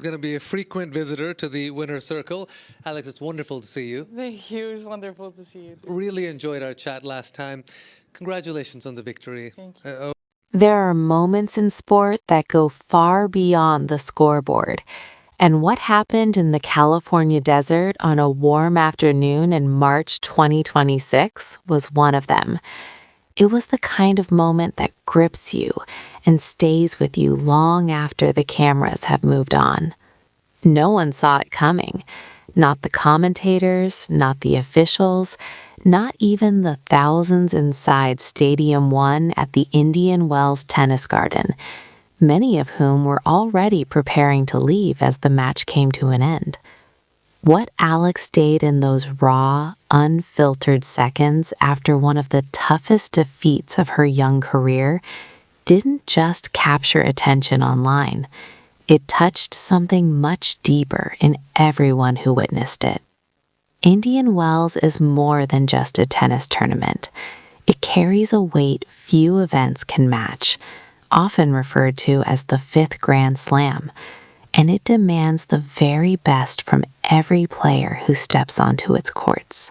Going to be a frequent visitor to the winner's circle. Alex, it's wonderful to see you. Thank you. It was wonderful to see you. Really enjoyed our chat last time. Congratulations on the victory. Thank you. There are moments in sport that go far beyond the scoreboard. And what happened in the California desert on a warm afternoon in March 2026 was one of them. It was the kind of moment that grips you and stays with you long after the cameras have moved on. No one saw it coming. Not the commentators, not the officials, not even the thousands inside Stadium 1 at the Indian Wells Tennis Garden, many of whom were already preparing to leave as the match came to an end. What Alex did in those raw, unfiltered seconds after one of the toughest defeats of her young career didn't just capture attention online. It touched something much deeper in everyone who witnessed it. Indian Wells is more than just a tennis tournament. It carries a weight few events can match, often referred to as the fifth Grand Slam, and it demands the very best from every player who steps onto its courts.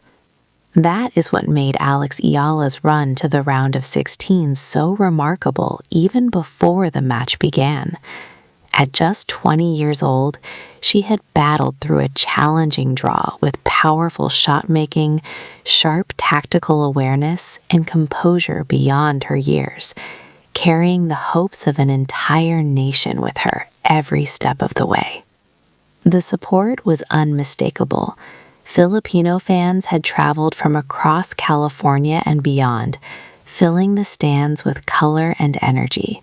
That is what made Alex Eala's run to the round of 16 so remarkable even before the match began. At just 20 years old, she had battled through a challenging draw with powerful shot-making, sharp tactical awareness, and composure beyond her years, carrying the hopes of an entire nation with her every step of the way. The support was unmistakable. Filipino fans had traveled from across California and beyond, filling the stands with color and energy.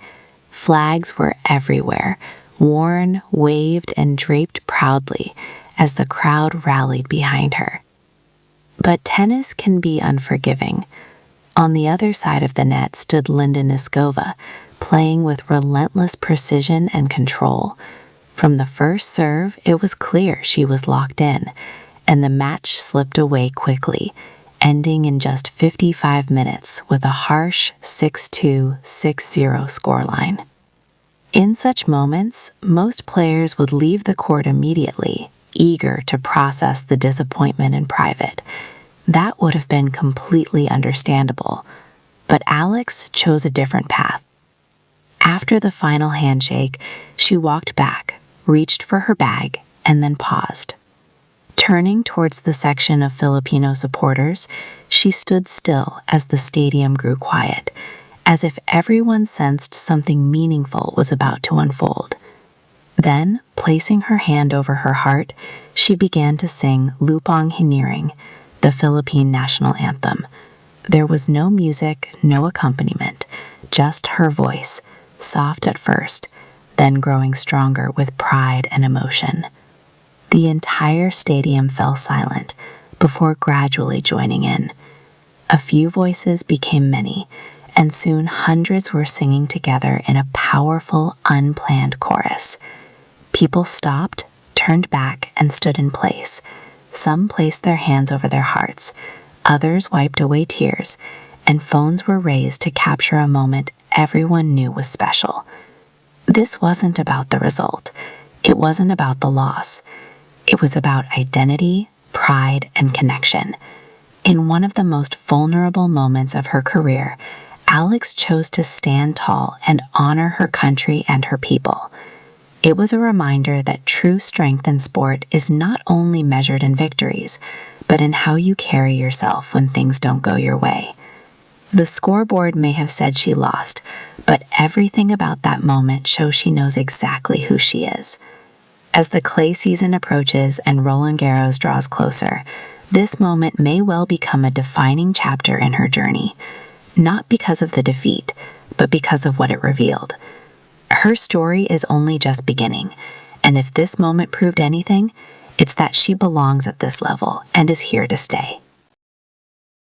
Flags were everywhere, worn, waved, and draped proudly as the crowd rallied behind her. But tennis can be unforgiving. On the other side of the net stood Linda Niskova, playing with relentless precision and control. From the first serve, it was clear she was locked in, and the match slipped away quickly, ending in just 55 minutes with a harsh 6-2, 6-0 scoreline. In such moments, most players would leave the court immediately, eager to process the disappointment in private. That would have been completely understandable, but Alex chose a different path. After the final handshake, she walked back, reached for her bag, and then paused. Turning towards the section of Filipino supporters, she stood still as the stadium grew quiet, as if everyone sensed something meaningful was about to unfold. Then, placing her hand over her heart, she began to sing Lupang Hiniring, the Philippine national anthem. There was no music, no accompaniment, just her voice, soft at first, then growing stronger with pride and emotion. The entire stadium fell silent before gradually joining in. A few voices became many, and soon hundreds were singing together in a powerful, unplanned chorus. People stopped, turned back, and stood in place. Some placed their hands over their hearts, others wiped away tears, and phones were raised to capture a moment everyone knew was special. This wasn't about the result. It wasn't about the loss. It was about identity, pride, and connection. In one of the most vulnerable moments of her career, Alex chose to stand tall and honor her country and her people. It was a reminder that true strength in sport is not only measured in victories, but in how you carry yourself when things don't go your way. The scoreboard may have said she lost, but everything about that moment shows she knows exactly who she is. As the clay season approaches and Roland Garros draws closer, this moment may well become a defining chapter in her journey, not because of the defeat, but because of what it revealed. Her story is only just beginning, and if this moment proved anything, it's that she belongs at this level and is here to stay.